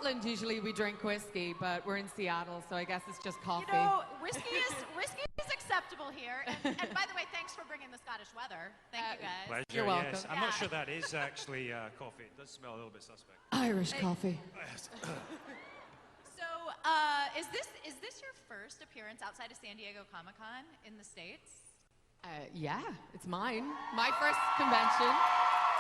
Scotland, usually we drink whiskey, but we're in Seattle, so I guess it's just coffee. You know, whiskey is acceptable here. And by the way, thanks for bringing the Scottish weather. Thank you, guys. Pleasure, You're welcome. yes. I'm not sure that is actually coffee. It does smell a little bit suspect. Irish coffee. So, is this your first appearance outside of San Diego Comic-Con in the States? Yeah, it's mine. My first convention.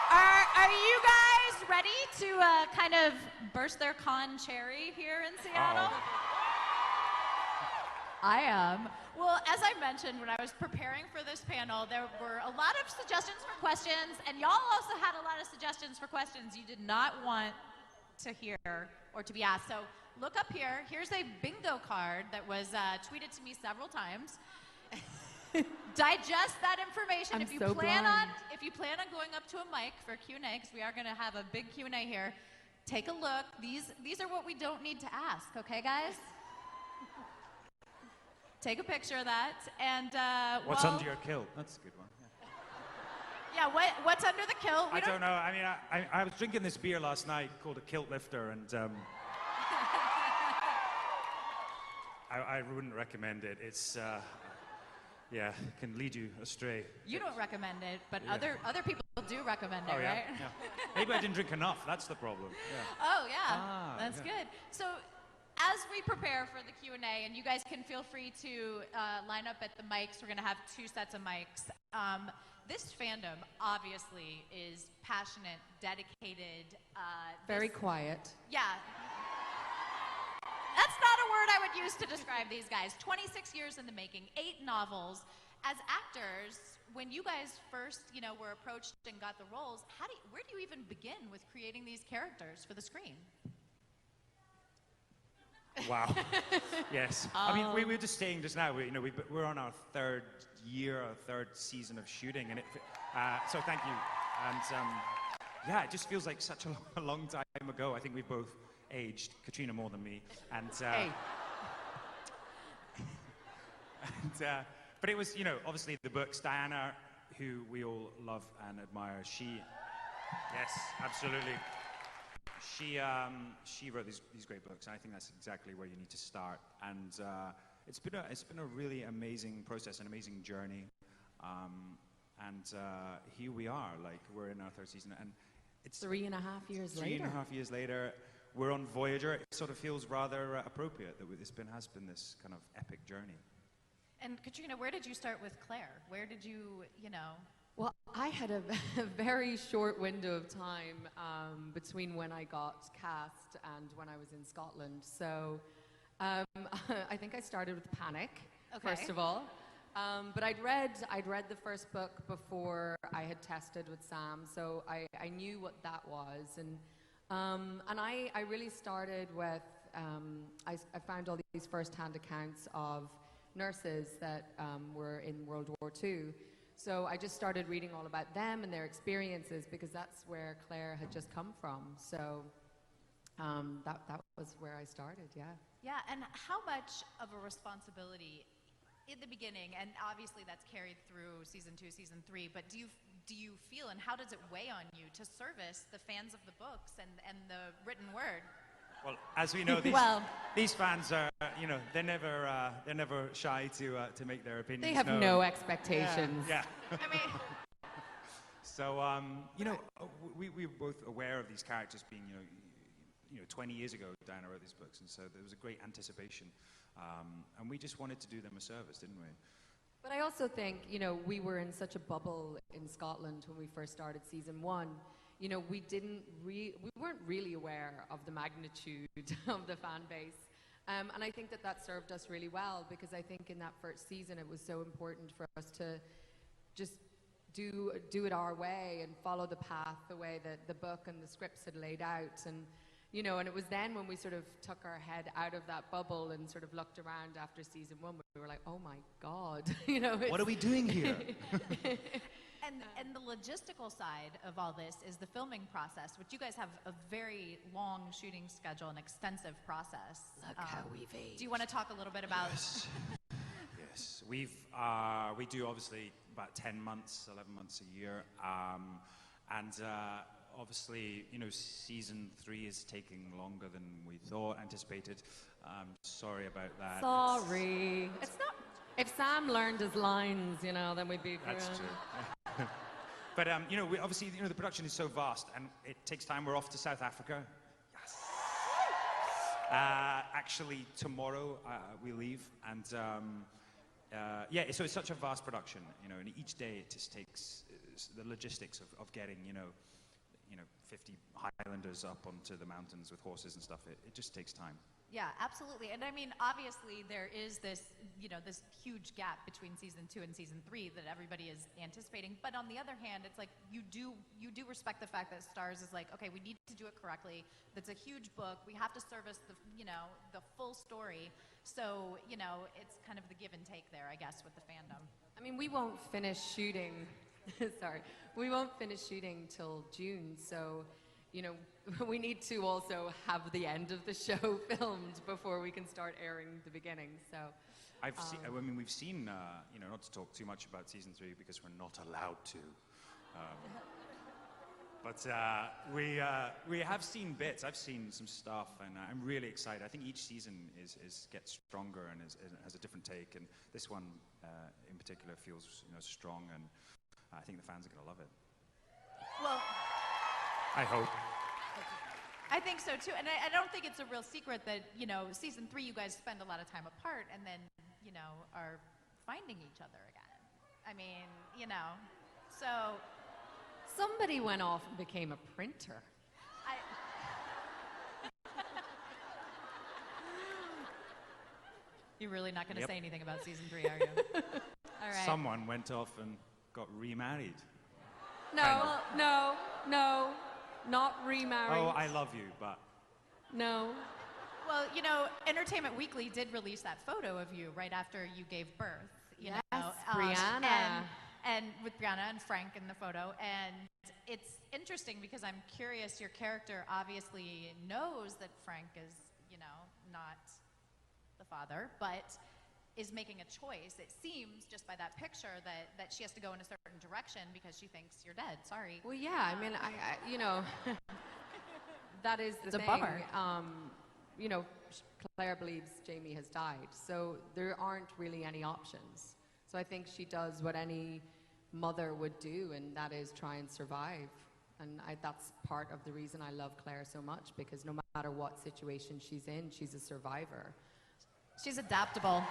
Are you guys ready to kind of burst their con cherry here in Seattle? I am. Well, as I mentioned, when I was preparing for this panel, there were a lot of suggestions for questions, and y'all also had a lot of suggestions for questions you did not want to hear or to be asked. So look up here. Here's a bingo card that was tweeted to me several times. Digest that information. If you plan on going up to a mic for Q&A, because we are going to have a big Q&A here, take a look. These are what we don't need to ask, okay, guys? Take a picture of that, and what's under your kilt? That's a good one. Yeah, what's under the kilt? I don't know. I mean, I was drinking this beer last night called a Kilt Lifter, and I wouldn't recommend it. It's yeah, it can lead you astray. You don't recommend it, but other people do recommend it, yeah? right? Yeah. Maybe I didn't drink enough. That's the problem. Yeah. Oh yeah, that's good. So, as we prepare for the Q&A, and you guys can feel free to line up at the mics. We're going to have 2 sets of mics. This fandom obviously is passionate, dedicated. Very quiet. Yeah. That's not a word I would use to describe these guys. 26 years in the making, 8 novels. As actors, when you guys first, were approached and got the roles, where do you even begin with creating these characters for the screen? Wow. Yes. I mean, we were just saying just now, we're on our 3rd year, our 3rd season of shooting, and so thank you. And yeah, it just feels like such a long time ago. I think we've both aged, Katrina more than me, and Hey. but it was, obviously the books. Diana, who we all love and admire, yes, absolutely. She wrote these great books, and I think that's exactly where you need to start. And it's been a really amazing process, an amazing journey. And here we are, like we're in our 3rd season, and it's 3.5 years later. 3.5 years later. We're on Voyager. It sort of feels rather appropriate that has been this kind of epic journey. And Katrina, where did you start with Claire? Where did you, Well, I had a very short window of time between when I got cast and when I was in Scotland. So I think I started with Panic, first of all. But I'd read the first book before I had tested with Sam, so I knew what that was. And I really started with, I found all these first-hand accounts of nurses that were in World War II. So I just started reading all about them and their experiences, because that's where Claire had just come from. So that was where I started, yeah. Yeah, and how much of a responsibility in the beginning, and obviously that's carried through season 2, season 3, but do you feel, and how does it weigh on you to service the fans of the books and the written word? Well, as we know, these fans are, they're never shy to make their opinions known. They have no expectations. Yeah. I mean, so we're both aware of these characters being, 20 years ago, Diana wrote these books, and so there was a great anticipation, and we just wanted to do them a service, didn't we? But I also think, we were in such a bubble in Scotland when we first started season 1. We weren't really aware of the magnitude of the fan base. And I think that served us really well, because I think in that first season it was so important for us to just do it our way and follow the path the way that the book and the scripts had laid out. And and it was then when we sort of took our head out of that bubble and sort of looked around after season 1, we were like, oh my God, what are we doing here? And the logistical side of all this is the filming process, which you guys have a very long shooting schedule, an extensive process. Look how we've aged. Do you want to talk a little bit about? Yes, we do obviously about 10 months, 11 months a year, and obviously, season 3 is taking longer than we anticipated. Sorry about that. Sorry. It's not. If Sam learned his lines, then we'd be. That's true. But we obviously, the production is so vast, and it takes time. We're off to South Africa. Yes. Actually, tomorrow we leave, and so it's such a vast production, and each day it just takes the logistics of getting, 50 Highlanders up onto the mountains with horses and stuff. It just takes time. Yeah, absolutely. And I mean, obviously there is this, this huge gap between season 2 and season 3 that everybody is anticipating. But on the other hand, it's like you do respect the fact that Starz is like, okay, we need to do it correctly. That's a huge book. We have to service the, the full story. So, it's kind of the give and take there, I guess, with the fandom. I mean, we won't finish shooting. Sorry, we won't finish shooting till June. So, we need to also have the end of the show filmed before we can start airing the beginning. So, we've seen, not to talk too much about season 3 because we're not allowed to. But we have seen bits. I've seen some stuff, and I'm really excited. I think each season gets stronger and has a different take, and this one in particular feels strong, and I think the fans are going to love it. Well, I hope. I think so too, and I don't think it's a real secret that season 3 you guys spend a lot of time apart, and then are finding each other again. I mean, so somebody went off and became a printer. You're really not going to say anything about season 3, are you? All right. Someone went off and got remarried. No, not remarried. Oh, I love you, but... No. Well, Entertainment Weekly did release that photo of you right after you gave birth. Yes, Brianna. And with Brianna and Frank in the photo. And it's interesting because I'm curious, your character obviously knows that Frank is, not the father, but is making a choice. It seems, just by that picture, that she has to go in a certain direction because she thinks you're dead. Sorry. Well, yeah, I mean, I that is the it's thing. A bummer. Claire believes Jamie has died, so there aren't really any options. So I think she does what any mother would do, and that is try and survive. And that's part of the reason I love Claire so much, because no matter what situation she's in, she's a survivor. She's adaptable.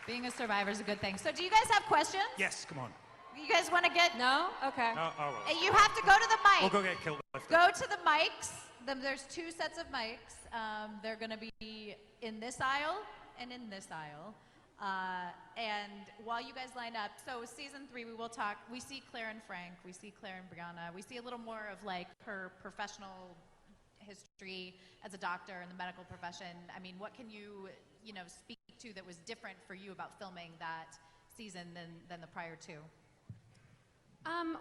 Being a survivor is a good thing. So do you guys have questions? Yes, come on. You guys want to get... No? Okay. Well. You have to go to the mic. We'll go get killed. Go to the mics. There's 2 sets of mics. They're going to be in this aisle and in this aisle. And while you guys line up, so season 3, we will talk. We see Claire and Frank. We see Claire and Brianna. We see a little more of like her professional history as a doctor in the medical profession. I mean, what can you, speak to that was different for you about filming that season than the prior 2?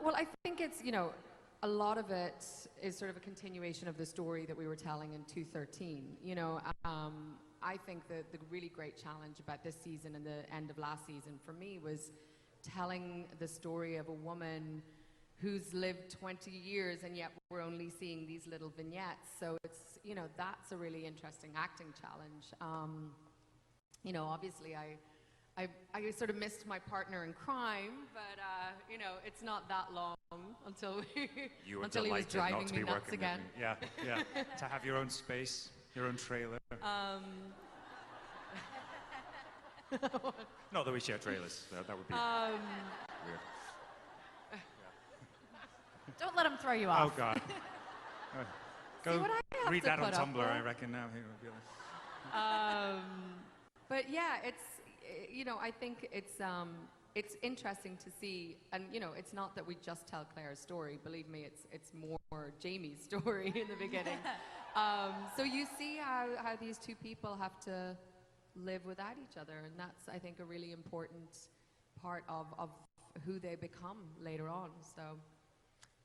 Well, I think it's, a lot of it is sort of a continuation of the story that we were telling in 213. I think that the really great challenge about this season and the end of last season for me was telling the story of a woman who's lived 20 years, and yet we're only seeing these little vignettes. So it's, that's a really interesting acting challenge. Obviously I sort of missed my partner in crime, but it's not that long until until he was driving me nuts again. Yeah. To have your own space, your own trailer. Not that we share trailers. That would be weird. Don't let him throw you off. Oh God. Go read that on Tumblr. I reckon now. But yeah, I think it's interesting to see, and it's not that we just tell Claire's story. Believe me, it's more Jamie's story in the beginning. So you see how these 2 people have to live without each other, and that's, I think, a really important part of who they become later on. So.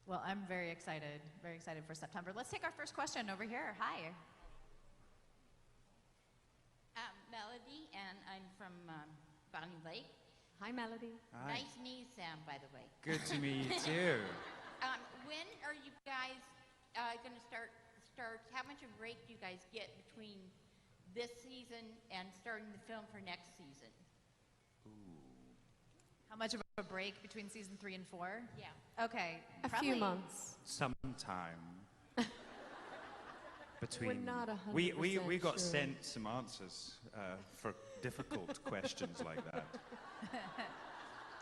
Well, I'm very excited for September. Let's take our first question over here. Hi. I'm Melody, and I'm from Bonnie Lake. Hi, Melody. Hi. Nice knees, Sam, by the way. Good to meet you. When are you guys going to start? How much of a break do you guys get between this season and starting the film for next season? How much of a break between season 3 and 4? Yeah. Okay. A few months. Sometime between. We're not 100% we got sure. sent some answers for difficult questions like that.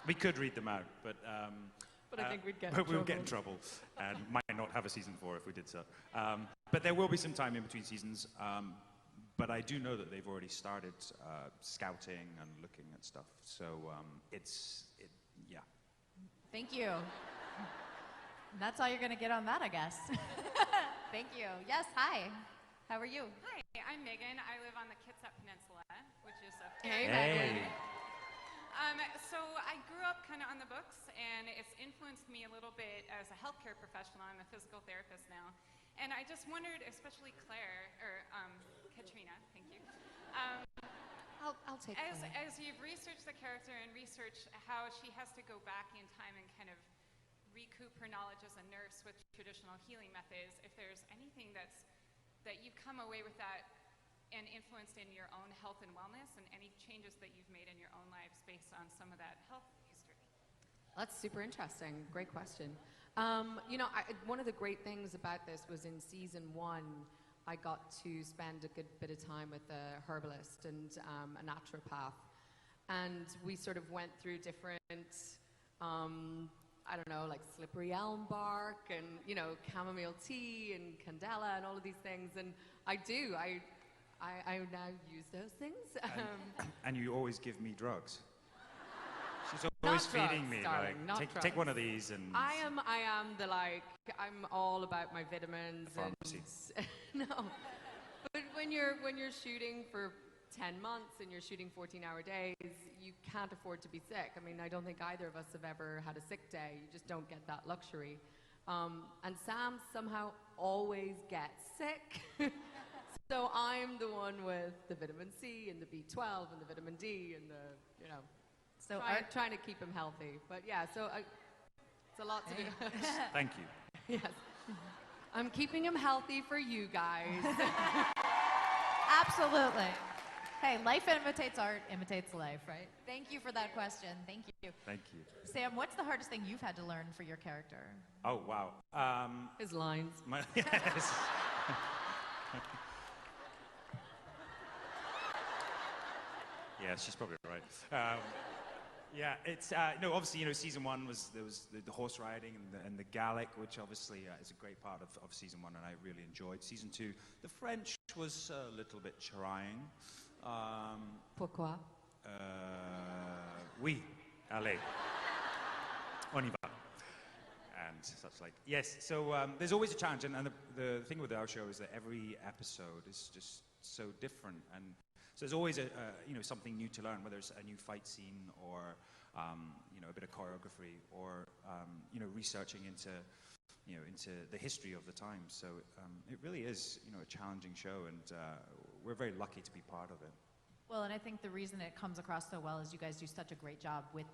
We could read them out, but I think we'd get in but we would get in trouble. trouble and might not have a season 4 if we did so. But there will be some time in between seasons. But I do know that they've already started scouting and looking at stuff. So yeah. Thank you. That's all you're going to get on that, I guess. Thank you. Yes, hi. How are you? Hi, I'm Megan. I live on the Kitsap Peninsula, which is a Hey, Hey. So I grew up kind of on the books, and it's influenced me a little bit as a healthcare professional. I'm a physical therapist now. And I just wondered, especially Claire, or Katrina, thank you. I'll take that. As you've researched the character and researched how she has to go back in time and kind of recoup her knowledge as a nurse with traditional healing methods, if there's anything that you've come away with that and influenced in your own health and wellness, and any changes that you've made in your own lives based on some of that health history. That's super interesting. Great question. One of the great things about this was in season 1, I got to spend a good bit of time with a herbalist and a naturopath. And we sort of went through different, like slippery elm bark and, chamomile tea and candela and all of these things. And I now use those things. And you always give me drugs. She's always Not feeding drugs, me, darling, not take drugs. one of these and. I am I'm all about my vitamins. The pharmacy. No, but when you're shooting for 10 months and you're shooting 14-hour days, you can't afford to be sick. I mean, I don't think either of us have ever had a sick day. You just don't get that luxury. And Sam somehow always gets sick. So I'm the one with the vitamin C and the B12 and the vitamin D and the, So trying to keep him healthy. But yeah, it's a lot to do. Thank you. Yes. I'm keeping him healthy for you guys. Absolutely. Hey, life imitates art, imitates life, right? Thank you for that question. Thank you. Thank you. Sam, what's the hardest thing you've had to learn for your character? Oh, wow. His lines. Yes. Yeah, she's probably right. Yeah, it's obviously season 1 there was the horse riding and the Gallic, which obviously is a great part of season 1, and I really enjoyed. Season 2, the French was a little bit trying. Pourquoi? Oui, allez, on y va, and such like. Yes, so there's always a challenge, and the thing with our show is that every episode is just so different, and so there's always something new to learn, whether it's a new fight scene or a bit of choreography or researching into the history of the time. So it really is a challenging show, and we're very lucky to be part of it. Well, and I think the reason it comes across so well is you guys do such a great job with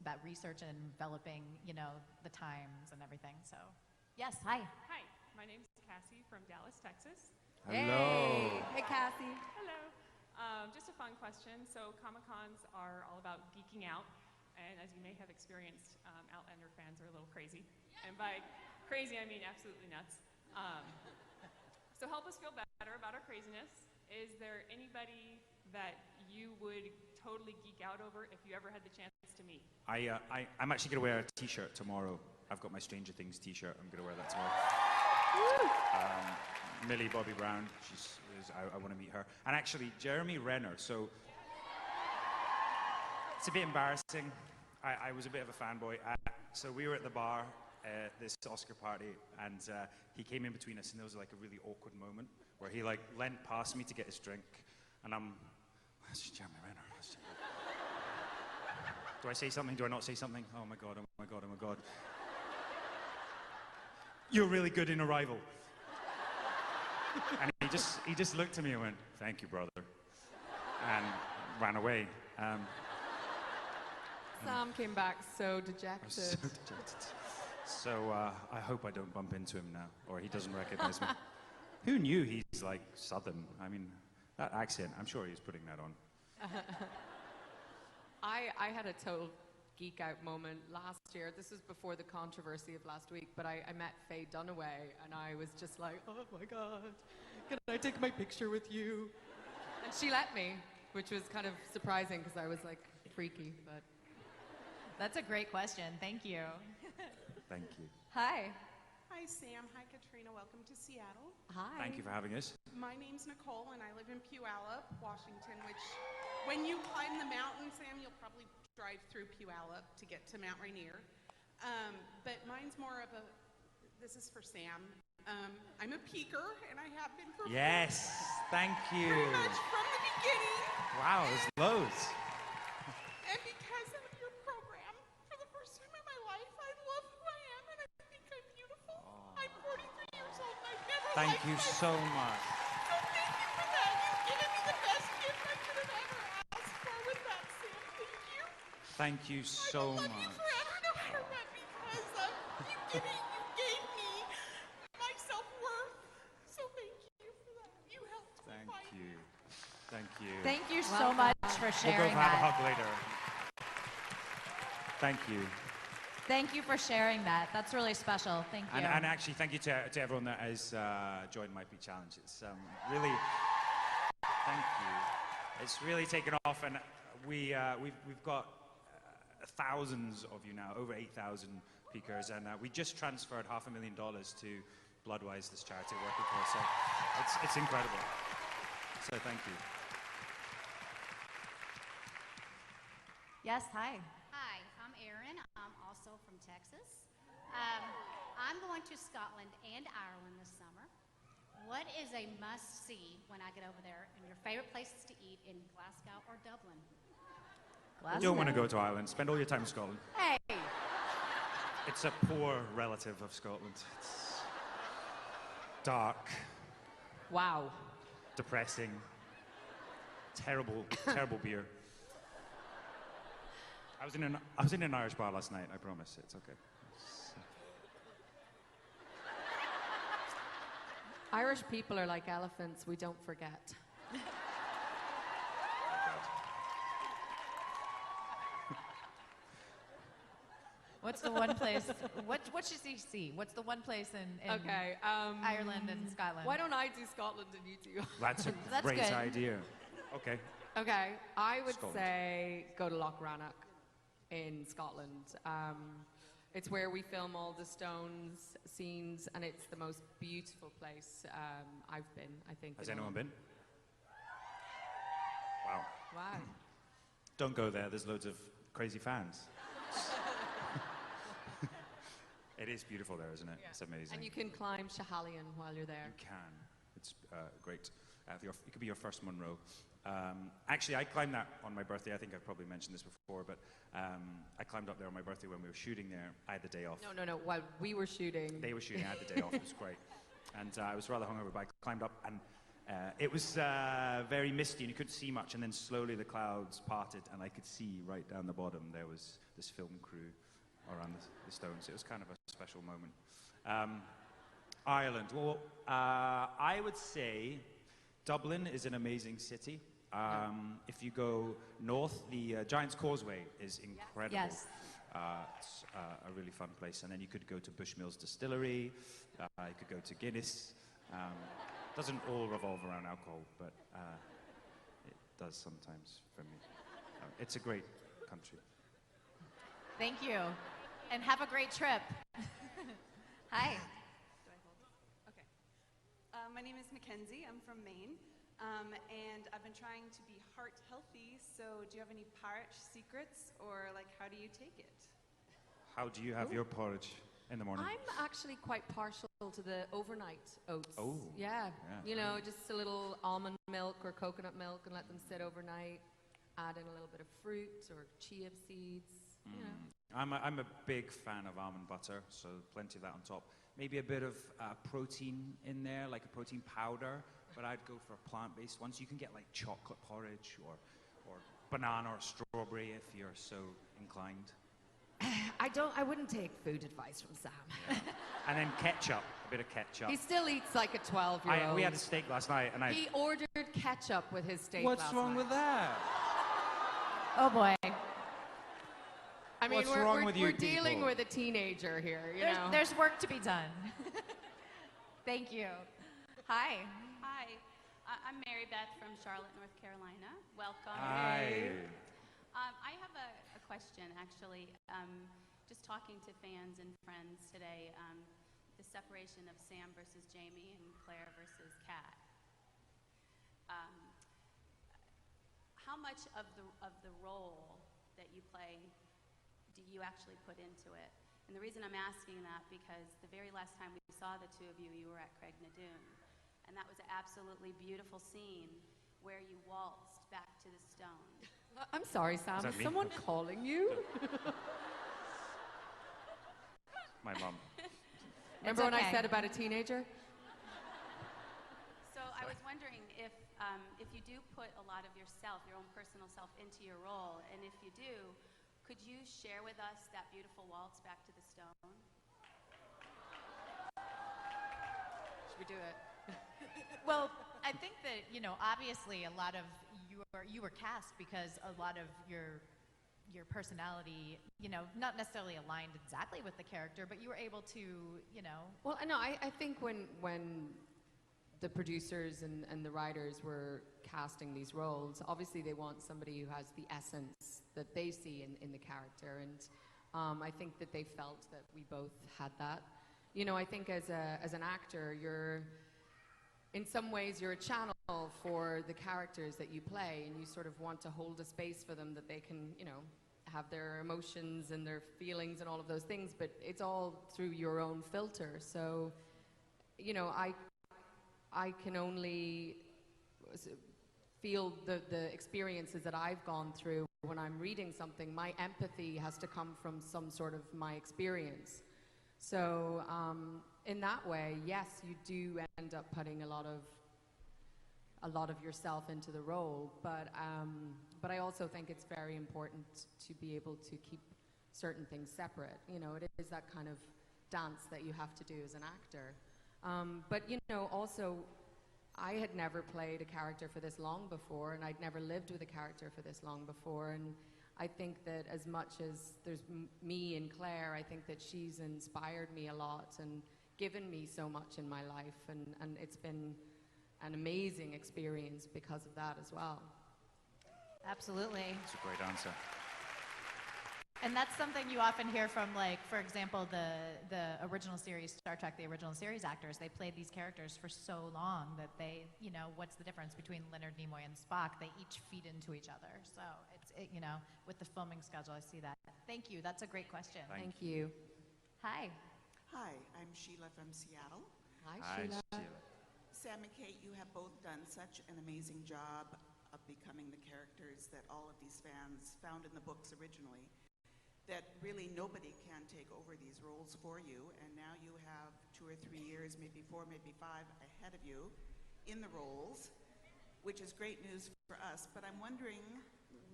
that research and developing, the times and everything. So, yes, hi. Hi, my name's Cassie from Dallas, Texas. Hello. Hey, Cassie. Hello. Just a fun question. So Comic-Cons are all about geeking out, and as you may have experienced, Outlander fans are a little crazy. And by crazy, I mean absolutely nuts. So help us feel better about our craziness. Is there anybody that you would totally geek out over if you ever had the chance to meet? I'm actually going to wear a T-shirt tomorrow. I've got my Stranger Things T-shirt. I'm going to wear that tomorrow. Millie Bobby Brown. I want to meet her. And actually, Jeremy Renner. So it's a bit embarrassing. I was a bit of a fanboy. So we were at the bar at this Oscar party, and he came in between us, and there was like a really awkward moment where he leant past me to get his drink, and that's Jeremy Renner. Do I say something? Do I not say something? Oh my God, oh my God, oh my God. You're really good in Arrival. And he just looked at me and went, "Thank you, brother," and ran away. Sam came back so I was dejected. so dejected. So I hope I don't bump into him now, or he doesn't recognize me. Who knew he's like Southern? I mean, that accent, I'm sure he's putting that on. I had a total geek out moment last year. This was before the controversy of last week, but I met Faye Dunaway, and I was just like, oh my God, can I take my picture with you? And she let me, which was kind of surprising because I was like freaky, but. That's a great question. Thank you. Thank you. Hi. Hi, Sam. Hi, Katrina. Welcome to Seattle. Hi. Thank you for having us. My name's Nicole, and I live in Puyallup, Washington, which when you climb the mountain, Sam, you'll probably drive through Puyallup to get to Mount Rainier. But mine's more of a, this is for Sam. I'm a peaker, and I have been for Yes, thank you. pretty much from the beginning. Wow, there's loads. And because of your program, for the first time in my life, I love who I am, and I think I'm beautiful. I'm 43 years old, and I've never Thank liked you myself. so much. So thank you for that. You've given me the best gift I could have ever asked for with that, Sam. Thank you. Thank you so I will love you much. forever, no matter what, because you gave me my self-worth. So thank you for that. You helped me Thank find you. Thank you. Thank you so much for We'll go sharing have a that. hug later. Thank you. Thank you for sharing that. That's really special. Thank you. And actually, thank you to everyone that has joined My Peak Challenge. It's really, thank you. It's really taken off, and we've got thousands of you now, over 8,000 peakers, and we just transferred $500,000 to Bloodwise, this charity we're working for. So it's incredible. So thank you. Yes, hi. Hi, I'm Erin. I'm also from Texas. I'm going to Scotland and Ireland this summer. What is a must-see when I get over there, and your favorite places to eat in Glasgow or Dublin? You don't want to go to Ireland. Spend all your time in Scotland. Hey. It's a poor relative of Scotland. It's dark, Wow. depressing, terrible, terrible beer. I was in an Irish bar last night. I promise. It's okay. Irish people are like elephants, we don't forget. What's the one place? What should he see? What's the one place in Okay. Ireland and Scotland? Why don't I do Scotland and you do? That's a That's great good. idea. Okay. Okay, I would Scotland. say go to Loch Rannoch in Scotland. It's where we film all the Stones scenes, and it's the most beautiful place I've been, I think. Has in anyone all- been? Wow. Wow. Don't go there. There's loads of crazy fans. It is beautiful there, isn't it? Yeah. It's amazing. And you can climb Schiehallion while you're there. You can. It's great. It could be your first Munro. Actually, I climbed that on my birthday. I think I've probably mentioned this before, but I climbed up there on my birthday when we were shooting there. I had the day off. No. While we were shooting. They were shooting. I had the day off. It was great. And I was rather hungover, but I climbed up, and it was very misty, and you couldn't see much. And then slowly the clouds parted, and I could see right down the bottom there was this film crew around the Stones. It was kind of a special moment. Ireland. Well, I would say Dublin is an amazing city. If you go north, the Giant's Causeway is incredible. Yes. It's a really fun place. And then you could go to Bushmills Distillery. You could go to Guinness. Doesn't all revolve around alcohol, but it does sometimes for me. It's a great country. Thank you. And have a great trip. Hi. Okay. My name is Mackenzie. I'm from Maine. And I've been trying to be heart healthy. So do you have any porridge secrets, or like how do you take it? How do you have your porridge in the morning? I'm actually quite partial to the overnight oats. Oh, Yeah. yeah. You know, just a little almond milk or coconut milk and let them sit overnight. Add in a little bit of fruit or chia seeds. You know. I'm a big fan of almond butter, so plenty of that on top. Maybe a bit of protein in there, like a protein powder, but I'd go for plant-based ones. You can get like chocolate porridge or banana or strawberry if you're so inclined. I wouldn't take food advice from Sam. And then ketchup, a bit of ketchup. He still eats like a 12-year-old. We had a steak last night, and He ordered ketchup with his steak What's last wrong night. with that? Oh boy. I mean, What's wrong with you we're dealing people? with a teenager here, you know. There's work to be done. Thank you. Hi. Hi, I'm Mary Beth from Charlotte, North Carolina. Welcome. Hi. I have a question, actually. Just talking to fans and friends today, the separation of Sam versus Jamie and Claire versus Kat. How much of the role that you play do you actually put into it? And the reason I'm asking that, because the very last time we saw the two of you, you were at Craig Nadoon. And that was an absolutely beautiful scene where you waltzed back to the stone. I'm sorry, Sam. that Is me? someone calling you? My mom. Remember when I okay. said about a teenager? So I was wondering if you do put a lot of yourself, your own personal self, into your role, and if you do, could you share with us that beautiful waltz back to the stone? Should we do it? Well, I think that, you know, obviously a lot of you were cast because a lot of your personality, you know, not necessarily aligned exactly with the character, but you were able to, you know. Well, I know. I think when the producers and the writers were casting these roles, obviously they want somebody who has the essence that they see in the character, and I think that they felt that we both had that. You know, I think as an actor, in some ways you're a channel for the characters that you play, and you sort of want to hold a space for them that they can, you know, have their emotions and their feelings and all of those things, but it's all through your own filter. So, you know, I can only feel the experiences that I've gone through when I'm reading something. My empathy has to come from some sort of my experience. So in that way, yes, you do end up putting a lot of yourself into the role, but I also think it's very important to be able to keep certain things separate. You know, it is that kind of dance that you have to do as an actor. But you know, also, I had never played a character for this long before, and I'd never lived with a character for this long before, and I think that as much as there's me and Claire, I think that she's inspired me a lot and given me so much in my life, and it's been an amazing experience because of that as well. Absolutely. That's a great answer. And that's something you often hear from, like, for example, the original series, Star Trek, the original series actors. They played these characters for so long that they, you know, what's the difference between Leonard Nimoy and Spock? They each feed into each other. So you know, with the filming schedule, I see that. Thank you. That's a great question. Thank you. Hi. Hi, I'm Sheila from Seattle. Hi, Hi, Sheila. Sheila. Sam and Kate, you have both done such an amazing job of becoming the characters that all of these fans found in the books originally, that really nobody can take over these roles for you, and now you have 2 or 3 years, maybe 4, maybe 5 ahead of you in the roles, which is great news for us, but I'm wondering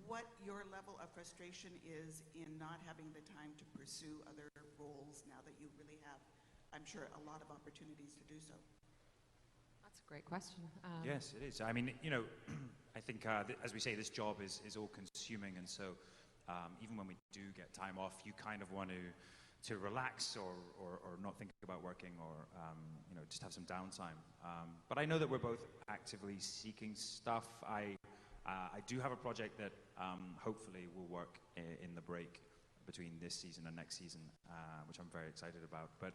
what your level of frustration is in not having the time to pursue other roles now that you really have, I'm sure, a lot of opportunities to do so. That's a great question. Yes, it is. I mean, you know, I think, as we say, this job is all-consuming, and so even when we do get time off, you kind of want to relax or not think about working, or you know, just have some downtime. But I know that we're both actively seeking stuff. I do have a project that hopefully will work in the break between this season and next season, which I'm very excited about. But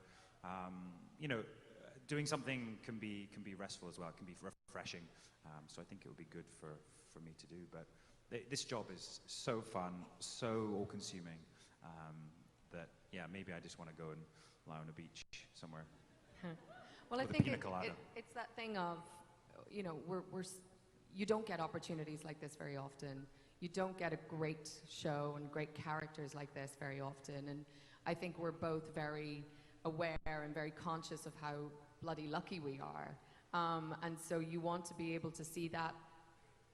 you know, doing something can be restful as well. It can be refreshing. So I think it would be good for me to do. But this job is so fun, so all-consuming, that yeah, maybe I just want to go and lie on a beach somewhere. Well, I with a think pina colada. it's that thing of, you know, you don't get opportunities like this very often. You don't get a great show and great characters like this very often. And I think we're both very aware and very conscious of how bloody lucky we are. And so you want to be able to see that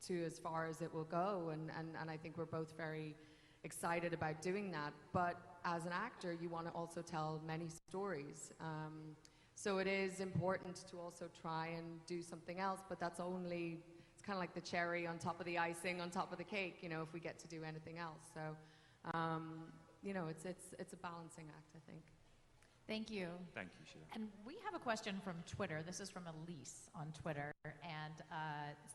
to as far as it will go, and I think we're both very excited about doing that. But as an actor, you want to also tell many stories. So it is important to also try and do something else, but that's only, it's kind of like the cherry on top of the icing on top of the cake, you know, if we get to do anything else. So, you know, it's a balancing act, I think. Thank you. Thank you, Sheila. And we have a question from Twitter. This is from Elise on Twitter. And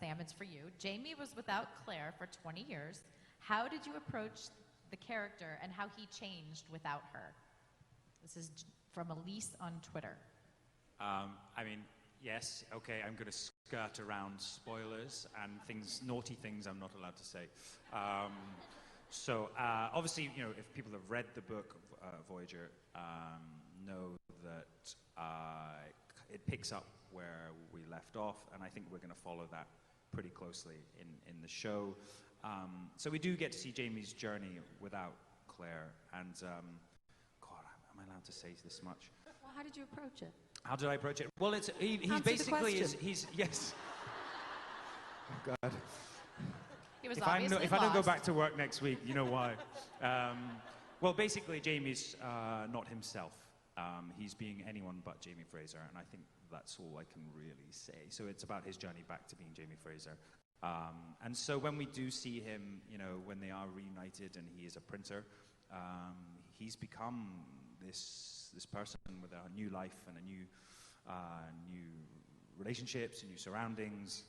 Sam, it's for you. Jamie was without Claire for 20 years. How did you approach the character and how he changed without her? This is from Elise on Twitter. I mean, yes, okay, I'm going to skirt around spoilers and things, naughty things I'm not allowed to say. So obviously, you know, if people have read the book Voyager, know that it picks up where we left off, and I think we're going to follow that pretty closely in the show. So we do get to see Jamie's journey without Claire, and God, am I allowed to say this much? Well, how did you approach it? How did I approach it? Well, it's he basically he's yes. Oh God. He was If I obviously don't go back to work next week, you know why. Well, basically, Jamie's not himself. He's being anyone but Jamie Fraser, and I think that's all I can really say. So it's about his journey back to being Jamie Fraser. And so when we do see him, you know, when they are reunited and he is a printer, he's become this person with a new life and a new relationships and new surroundings.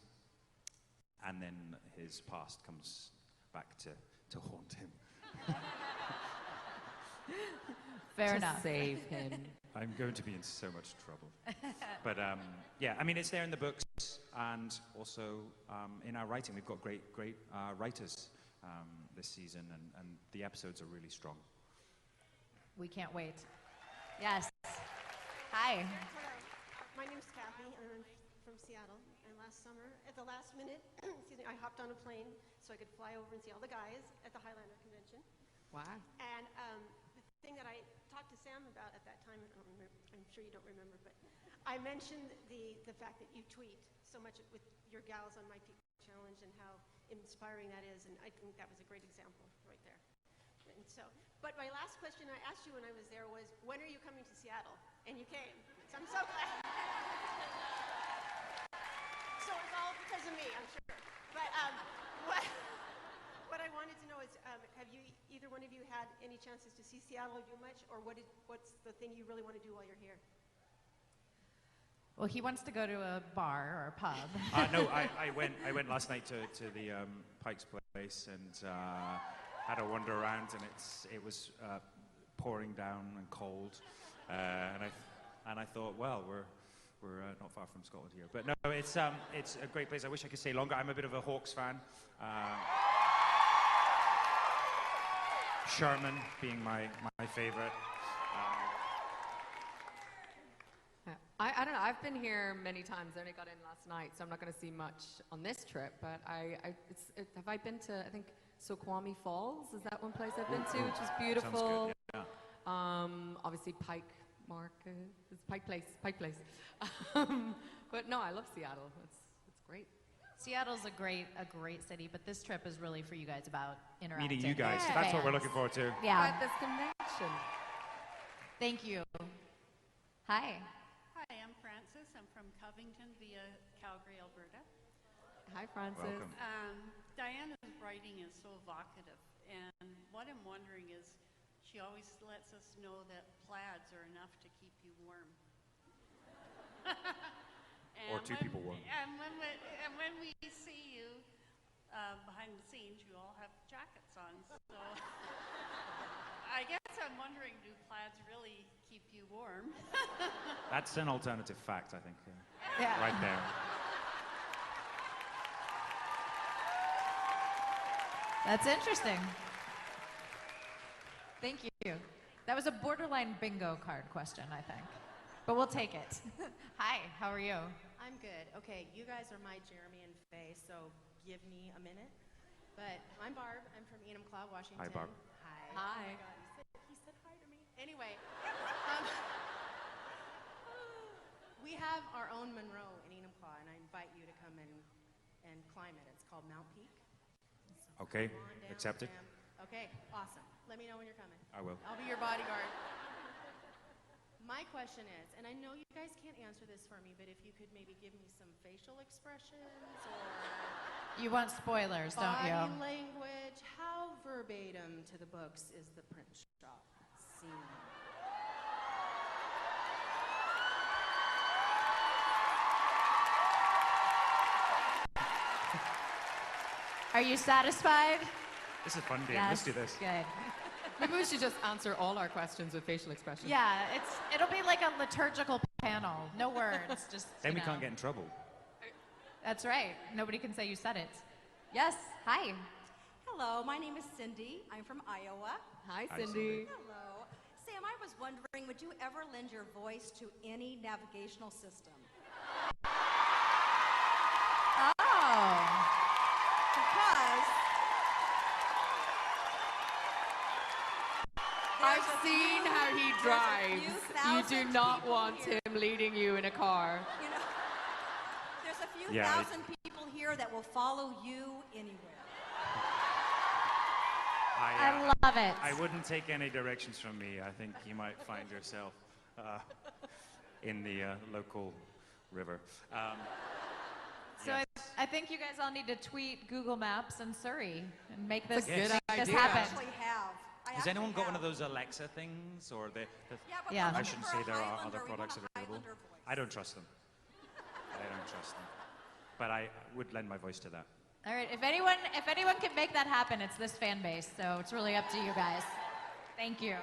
And then his past comes back to haunt him. Fair to enough. Save him. I'm going to be in so much trouble. But yeah, I mean, it's there in the books, and also in our writing. We've got great writers this season, and the episodes are really strong. We can't wait. Yes. Hi. Hello. My name's Kathy, and I'm from Seattle. And last summer, at the last minute, excuse me, I hopped on a plane so I could fly over and see all the guys at the Highlander convention. Wow. And the thing that I talked to Sam about at that time, I don't remember, I'm sure you don't remember, but I mentioned the fact that you tweet so much with your gals on My Peak Challenge and how inspiring that is, and I think that was a great example right there. And so, but my last question I asked you when I was there was, when are you coming to Seattle? And you came. So I'm so glad. So it's all because of me, I'm sure. But what I wanted to know is, have you, either one of you, had any chances to see Seattle or do much, or what's the thing you really want to do while you're here? Well, he wants to go to a bar or a pub. No, I went last night to the Pike's Place and had a wander around, and it was pouring down and cold, and I thought, well, we're not far from Scotland here. But no, it's a great place. I wish I could stay longer. I'm a bit of a Hawks fan. Sherman being my favorite. I don't know. I've been here many times. I only got in last night, so I'm not going to see much on this trip. But have I been to, I think, Snoqualmie Falls? Is that one place I've been to, which is beautiful. Sounds good, yeah. Obviously Pike Market. It's Pike Place. But no, I love Seattle. It's great. Seattle's a great city, but this trip is really for you guys about interacting. Meeting you guys. with That's what we're fans. looking forward to. Yeah. At this convention. Thank you. Hi. Hi, I'm Frances. I'm from Covington via Calgary, Alberta. Hi, Frances. Welcome. Diana's writing is so evocative, and what I'm wondering is, she always lets us know that plaids are enough to keep you warm. Or two people warm. And when we see you behind the scenes, you all have jackets on. So I guess I'm wondering, do plaids really keep you warm? That's an alternative fact, I think. Yeah. Right there. That's interesting. Thank you. That was a borderline bingo card question, I think. But we'll take it. Hi, how are you? I'm good. Okay, you guys are my Jeremy and Faye, so give me a minute. But I'm Barb. I'm from Enumclaw, Washington. Hi, Barb. Hi. Hi. Oh my God, he said hi to me. Anyway, we have our own Monroe in Enumclaw, and I invite you to come and and climb it. It's called Mount Peak. Okay, Come on down, accepted. Sam. Okay, awesome. Let me know when you're coming. I will. I'll be your bodyguard. My question is, and I know you guys can't answer this for me, but if you could maybe give me some facial expressions or You want spoilers, don't body you? language, how verbatim to the books is the print shop scene? Are you satisfied? This is a fun game. Yes. Let's do this. Good. Maybe we should just answer all our questions with facial expressions. Yeah, it'll be like a liturgical panel. No words, just. Then you we know. can't get in trouble. That's right. Nobody can say you said it. Yes. Hi. Hello, my name is Cindy. I'm from Iowa. Hi, Hi, Cindy. Cindy. Hello. Sam, I was wondering, would you ever lend your voice to any navigational system? Oh. Because I've there's a seen few- how he there's a drives. few You do thousand not people want here. him leading you in a car. You know, there's a few Yeah, thousand people here that will follow you anywhere. I love it. I wouldn't take any directions from me. I think you might find yourself in the local river. So yes. I think you guys all need to tweet Google Maps and Surrey and make this, That's a good make this idea. happen. I actually have. Has anyone got one of those Alexa things, or the Yeah, but Yeah. we're I looking shouldn't for say a there are Highlander. other We products want a available. Highlander voice. I don't trust them. I don't trust them. But I would lend my voice to that. All right. If anyone can make that happen, it's this fan base. So it's really up to you guys. Thank you.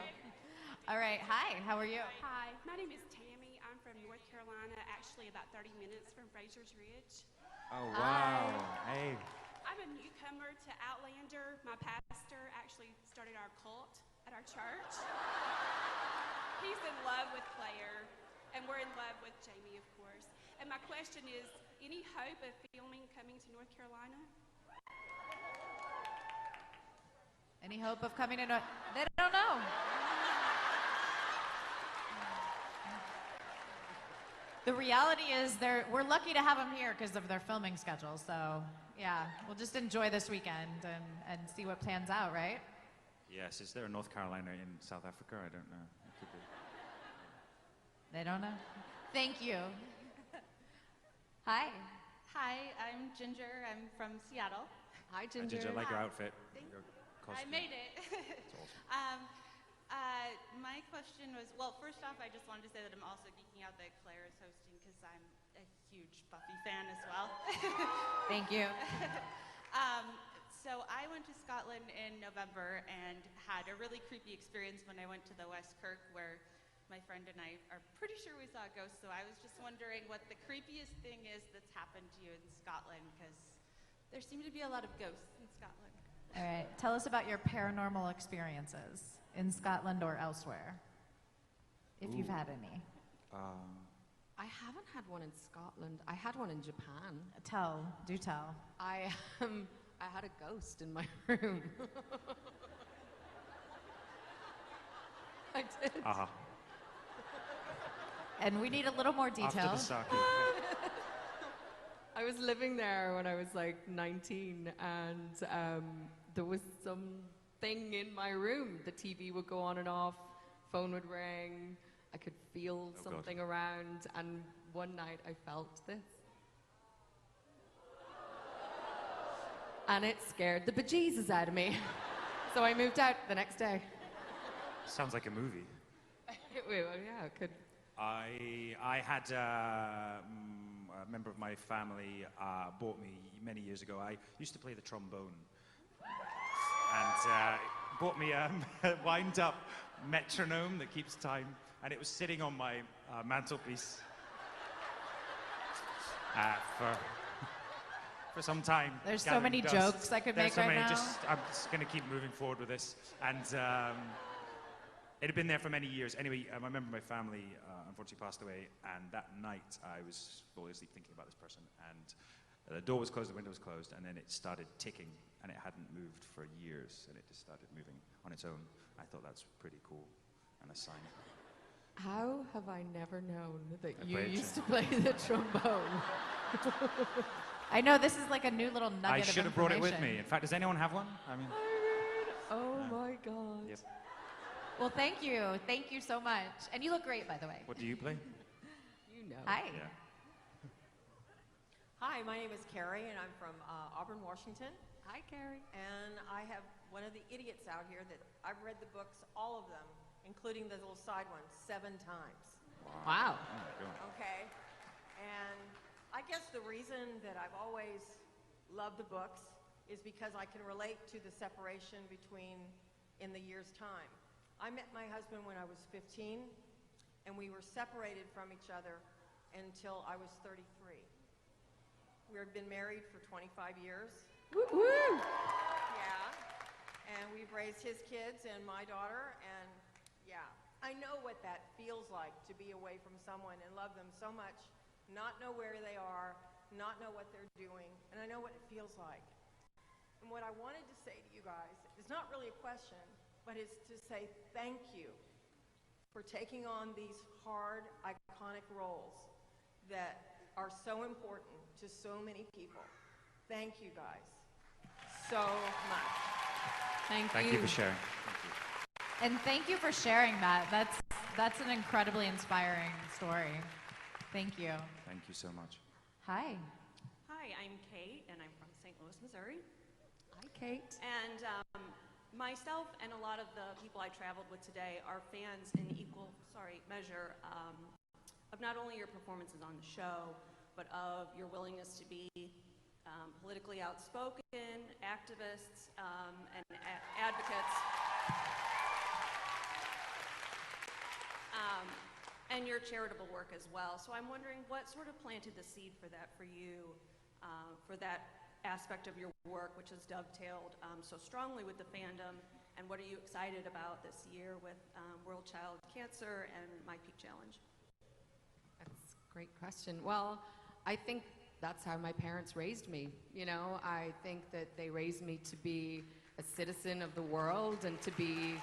All right. Hi. How are you? Hi, my name is Tammy. I'm from North Carolina, actually about 30 minutes from Fraser's Ridge. Oh, wow. Hey. I'm a newcomer to Outlander. My pastor actually started our cult at our church. He's in love with Claire, and we're in love with Jamie, of course. And my question is, any hope of filming coming to North Carolina? Any hope of coming to North? They don't know. The reality is we're lucky to have them here because of their filming schedule. So yeah, we'll just enjoy this weekend and see what plans out, right? Yes, is there a North Carolina in South Africa? I don't know. It could be. They don't know. Thank you. Hi. Hi, I'm Ginger. I'm from Seattle. Hi, I did you like your outfit? Your I costume. made it. It's awesome. My question was, well, first off, I just wanted to say that I'm also geeking out that Claire is hosting because I'm a huge Buffy fan as well. Thank you. So I went to Scotland in November and had a really creepy experience when I went to the West Kirk, where my friend and I are pretty sure we saw a ghost. So I was just wondering what the creepiest thing is that's happened to you in Scotland, because there seem to be a lot of ghosts in Scotland. All right. Tell us about your paranormal experiences in Scotland or elsewhere, if you've had any. I haven't had one in Scotland. I had one in Japan. Do tell. I had a ghost in my room. I did. Uh-huh. And we need a little more detail. After the sake. I was living there when I was like 19, and there was something in my room. The TV would go on and off, phone would ring, I could feel Oh, something around, and one night I felt this. And it scared the bejesus out of me. So I moved out the next day. Sounds like a movie. Well, yeah, it could. I had a member of my family bought me many years ago. I used to play the trombone, and bought me a wind-up metronome that keeps time, and it was sitting on my mantelpiece for some time. There's so gathering many dust. jokes I could There's make so right many. now. I'm just going to keep moving forward with this, and. It had been there for many years. Anyway, I remember my family unfortunately passed away, and that night I was falling asleep thinking about this person, and the door was closed, the window was closed, and then it started ticking, and it hadn't moved for years, and it just started moving on its own. I thought that's pretty cool, and a sign. How have I never known that I you played used to play the trombone? I know this is like a new little nugget I of should have brought it with information. me. In fact, does anyone have one? I mean, Oh my God. yep. Well, thank you. Thank you so much. And you look great, by the way. What do you play? You know. Hi. Yeah. Hi, my name is Carrie, and I'm from Auburn, Washington. Hi, Carrie. And I have one of the idiots out here that I've read the books, all of them, including the little side ones, 7 times. Wow. Oh my God. Okay? And I guess the reason that I've always loved the books is because I can relate to the separation between in the year's time. I met my husband when I was 15, and we were separated from each other until I was 33. We had been married for 25 years. Woo-woo. Yeah. And we've raised his kids and my daughter, and yeah. I know what that feels like to be away from someone and love them so much, not know where they are, not know what they're doing, and I know what it feels like. And what I wanted to say to you guys is not really a question, but it's to say thank you for taking on these hard, iconic roles that are so important to so many people. Thank you guys so much. Thank Thank you for sharing. Thank you. And thank you for sharing that. That's an incredibly inspiring story. Thank you. Thank you so much. Hi. Hi, I'm Kate, and I'm from St. Louis, Missouri. Hi, Kate. And myself and a lot of the people I traveled with today are fans in equal measure of not only your performances on the show, but of your willingness to be politically outspoken, activists, and advocates. And your charitable work as well. So I'm wondering what sort of planted the seed for that for you, for that aspect of your work, which has dovetailed so strongly with the fandom, and what are you excited about this year with World Child Cancer and My Peak Challenge? That's a great question. Well, I think that's how my parents raised me. You know, I think that they raised me to be a citizen of the world and to be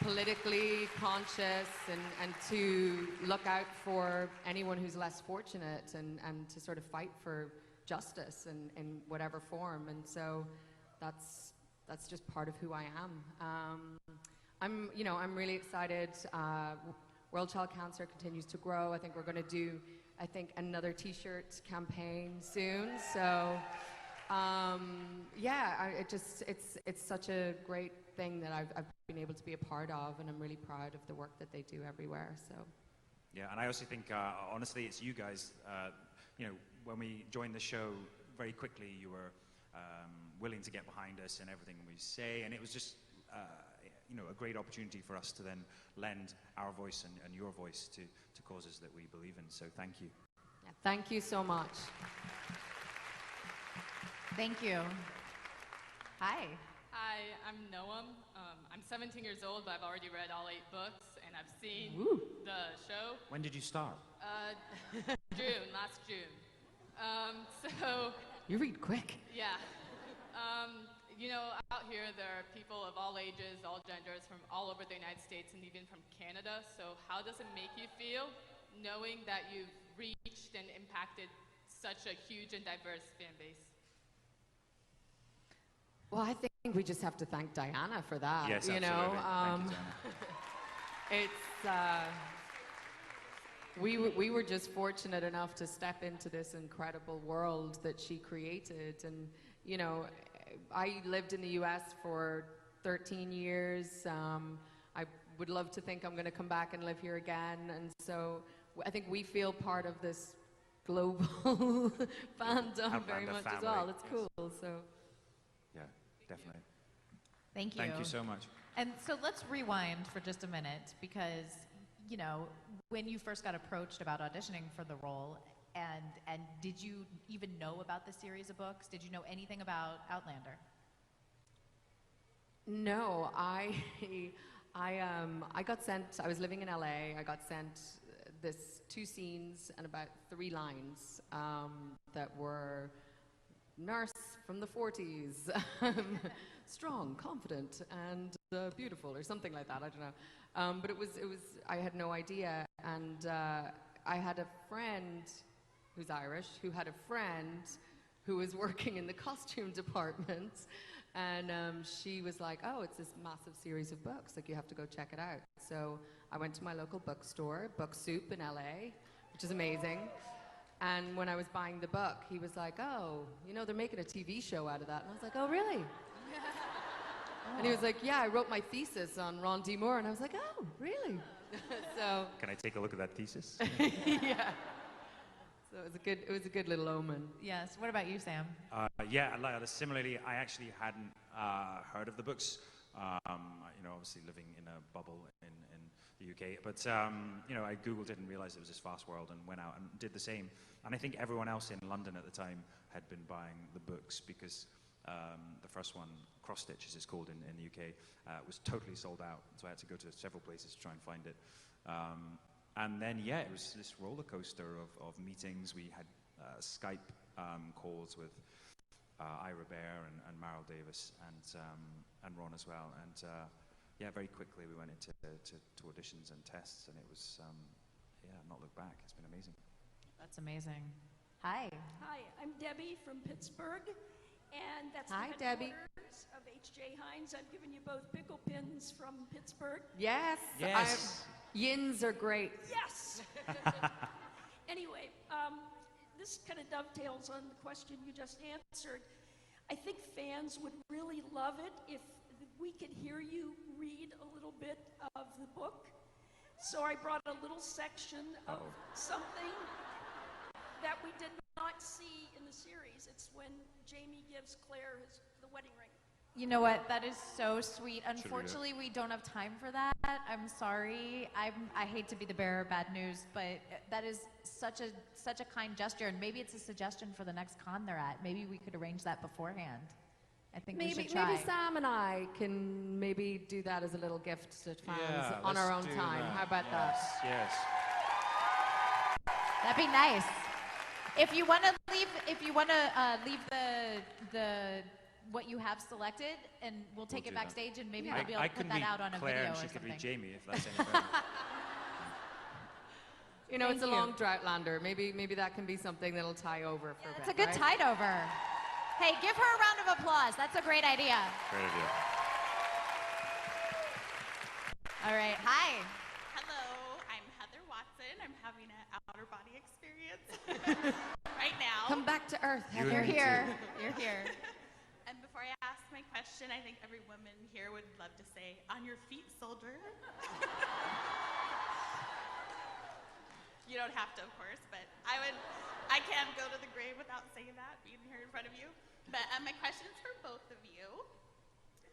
politically conscious and to look out for anyone who's less fortunate and to sort of fight for justice in whatever form. And so that's just part of who I am. I'm really excited. World Child Cancer continues to grow. I think we're going to do, another T-shirt campaign soon. So, it's such a great thing that I've been able to be a part of, and I'm really proud of the work that they do everywhere. So. Yeah, and I also think, honestly, it's you guys. When we joined the show, very quickly you were willing to get behind us and everything we say, and it was just, a great opportunity for us to then lend our voice and your voice to causes that we believe in. So thank you. Yeah, thank you so much. Thank you. Hi. Hi, I'm Noam. I'm 17 years old, but I've already read all 8 books, and I've seen Woo. the show. When did you start? Last June. So, You read quick. yeah. Out here there are people of all ages, all genders, from all over the United States and even from Canada. So how does it make you feel knowing that you've reached and impacted such a huge and diverse fan base? Well, I think we just have to thank Diana for that. Yes, you absolutely. know, Thank you, Diana. we were just fortunate enough to step into this incredible world that she created, and I lived in the U.S. for 13 years. I would love to think I'm going to come back and live here again, and so I think we feel part of this global fandom very much as well. It's cool. So. Yeah, definitely. Thank you. Thank you so much. And so let's rewind for just a minute because, when you first got approached about auditioning for the role, and did you even know about the series of books? Did you know anything about Outlander? No, I got sent, I was living in LA, I got sent this 2 scenes and about 3 lines that were nurse from the 40s, strong, confident, and beautiful, or something like that, I don't know. But it was, I had no idea, and I had a friend who's Irish who had a friend who was working in the costume department. And she was like, oh, it's this massive series of books. Like, you have to go check it out. So I went to my local bookstore, Book Soup in LA, which is amazing. And when I was buying the book, he was like, oh, you know, they're making a TV show out of that. And I was like, oh, really? And he was like, yeah, I wrote my thesis on Ron D. Moore. And I was like, oh, really? So. Can I take a look at that thesis? Yeah. So it was a good little omen. Yes. What about you, Sam? Yeah, similarly, I actually hadn't heard of the books. You know, obviously living in a bubble in the UK. But, you know, I Googled it and realized it was this vast world and went out and did the same. And I think everyone else in London at the time had been buying the books because the first one, Cross Stitch as it's called in the UK, was totally sold out. So I had to go to several places to try and find it. And then, yeah, it was this roller coaster of meetings. We had Skype calls with Ira Bear and Meryl Davis and Ron as well. And yeah, very quickly we went into auditions and tests, and it was, yeah, not look back. It's been amazing. That's amazing. Hi. Hi, I'm Debbie from Pittsburgh, and that's Hi, the Debbie. headquarters of H.J. Heinz. I've given you both pickle pins from Pittsburgh. Yes. Yes. Yins are great. Yes. Anyway, this kind of dovetails on the question you just answered. I think fans would really love it if we could hear you read a little bit of the book. So I brought a little section of something that we did not see in the series. It's when Jamie gives Claire the wedding ring. You know what? That is so sweet. Unfortunately, we don't have time for that. I'm sorry. I hate to be the bearer of bad news, but that is such a kind gesture, and maybe it's a suggestion for the next con they're at. Maybe we could arrange that beforehand. I think we should try. Maybe Sam and I can maybe do that as a little gift to fans on our own time. How about that? Yes. That'd be nice. If you want to leave the what you have selected, and we'll take it backstage, and maybe we'll be able to put that out on a Claire video and or she something. could read Jamie if that's any better. You know, Thank it's a you. long Droughtlander. Maybe that can be something that'll tie over for a bit. It's a good right? tide over. Hey, give her a round of applause. That's a great idea. Great idea. All right. Hi. Hello, I'm Heather Watson. I'm having an outer body experience right now. Come back to Earth, Heather. You're here. You're here. And before I ask my question, I think every woman here would love to say, "On your feet, soldier." You don't have to, of course, but I can't go to the grave without saying that, being here in front of you. But my question's for both of you.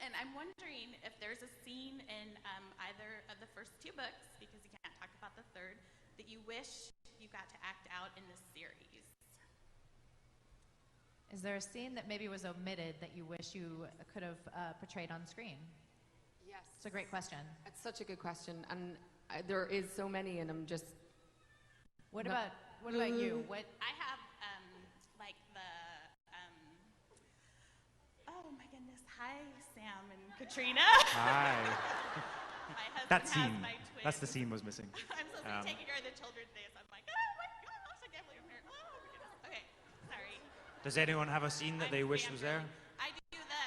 And I'm wondering if there's a scene in either of the first two books, because you can't talk about the third, that you wish you got to act out in this series. Is there a scene that maybe was omitted that you wish you could have portrayed on screen? Yes. It's a great question. It's such a good question, and there is so many, and I'm just. What about you? What? I have like the oh my goodness, hi Sam and Katrina. Hi. My husband That has scene. my twins. That's the scene was missing. I'm supposed to be taking care of the children's day, so I'm like, oh my gosh, I can't believe I'm here. Oh my goodness. Okay, sorry. Does anyone have a scene that they wish was there? I do the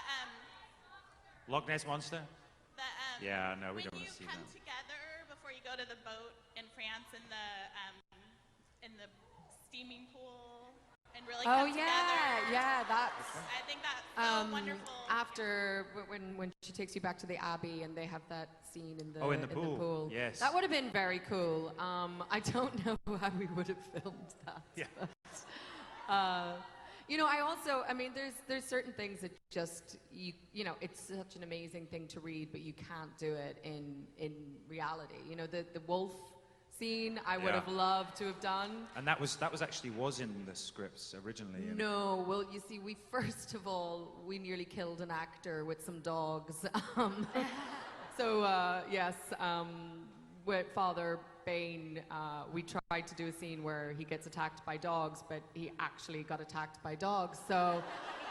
Loch Ness Monster? Yeah, no, we don't want to see when you come that. together before you go to the boat in France in the steaming pool and really Oh come yeah, together. yeah. That's. I think that's so wonderful. After when she takes you back to the Abbey and they have that scene in the in the pool. Yes. That would have been very cool. I don't know how we would have filmed that. Yeah. But, you know, I mean, there's certain things that just you know, it's such an amazing thing to read, but you can't do it in reality. You know, the wolf scene I would have loved to have done. And that was actually in the scripts originally. No, well, you see, first of all, we nearly killed an actor with some dogs. So, yes, with Father Bane, we tried to do a scene where he gets attacked by dogs, but he actually got attacked by dogs. So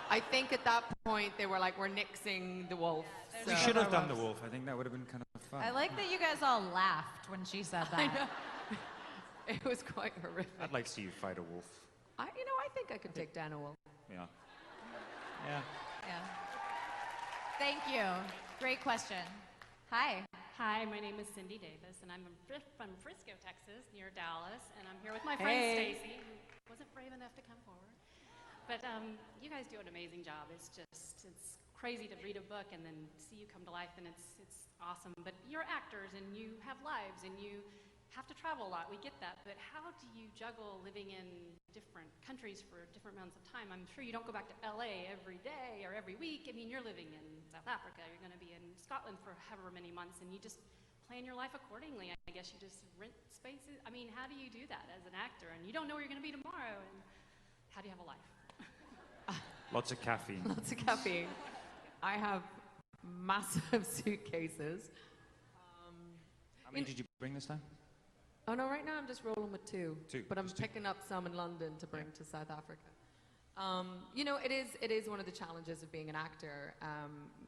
I think at that point, they were like, we're nixing the wolf. We should have done the wolf. I think that would have been kind of fun. I like that you guys all laughed when she said that. I know. It was quite horrific. I'd like to see you fight a wolf. I think I could take down a wolf. Yeah. Yeah. Yeah. Thank you. Great question. Hi. Hi, my name is Cindy Davis, and I'm from Frisco, Texas, near Dallas, and I'm here with my friend Hey. Stacy, who wasn't brave enough to come forward. But you guys do an amazing job. It's crazy to read a book and then see you come to life, and it's awesome. But you're actors, and you have lives, and you have to travel a lot. We get that. But how do you juggle living in different countries for different amounts of time? I'm sure you don't go back to LA every day or every week. I mean, you're living in South Africa. You're going to be in Scotland for however many months, and you just plan your life accordingly. I guess you just rent spaces. I mean, how do you do that as an actor? And you don't know where you're going to be tomorrow. And how do you have a life? Lots of caffeine. Lots of caffeine. I have massive suitcases. How many did you bring this time? Oh no, right now I'm just rolling with two. Two, But I'm just two. picking up some in London to bring to South Africa. You know, it is one of the challenges of being an actor.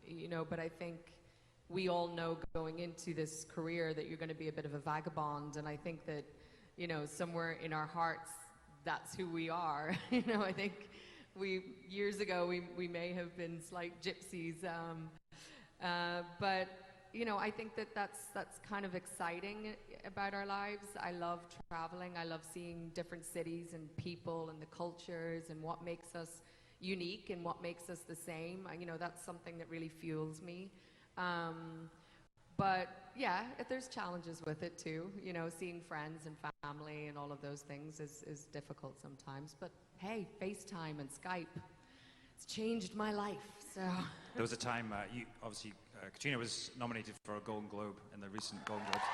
You know, but I think we all know going into this career that you're going to be a bit of a vagabond, and I think that, you know, somewhere in our hearts, that's who we are. You know, I think years ago we may have been slight gypsies, but you know, I think that's kind of exciting about our lives. I love traveling. I love seeing different cities and people and the cultures and what makes us unique and what makes us the same. You know, that's something that really fuels me. But yeah, there's challenges with it too. You know, seeing friends and family and all of those things is difficult sometimes. But hey, FaceTime and Skype, it's changed my life. So There was a time, Katrina was nominated for a Golden Globe in the recent Golden Globes.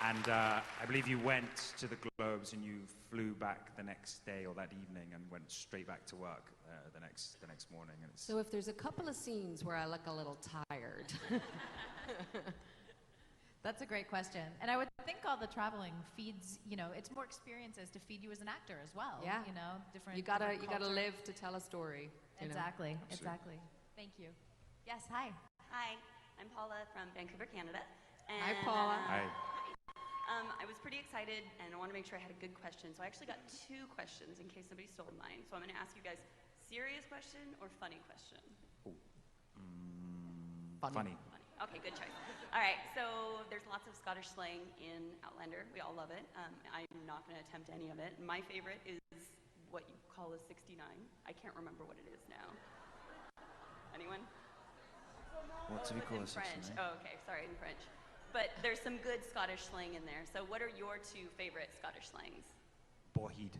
And I believe you went to the Globes and you flew back the next day or that evening and went straight back to work the next morning. And it's So if there's a couple of scenes where I look a little tired. That's a great question. And I would think all the traveling feeds, you know, it's more experiences to feed you as an actor as well. Yeah. You know, different You gotta cultures. live to tell a story. You know? Exactly, Absolutely. exactly. Thank you. Yes, hi. Hi, I'm Paula from Vancouver, Canada. Hi, Paula. Hi. I was pretty excited, and I want to make sure I had a good question. So I actually got two questions in case somebody stole mine. So I'm going to ask you guys, serious question or funny question? Funny. Okay, good choice. All right, so there's lots of Scottish slang in Outlander. We all love it. I'm not going to attempt any of it. My favorite is what you call a 69. I can't remember what it is now. Anyone? What do we call in a French. 69? Oh, okay, sorry, in French. But there's some good Scottish slang in there. So what are your two favorite Scottish slangs? Boheed.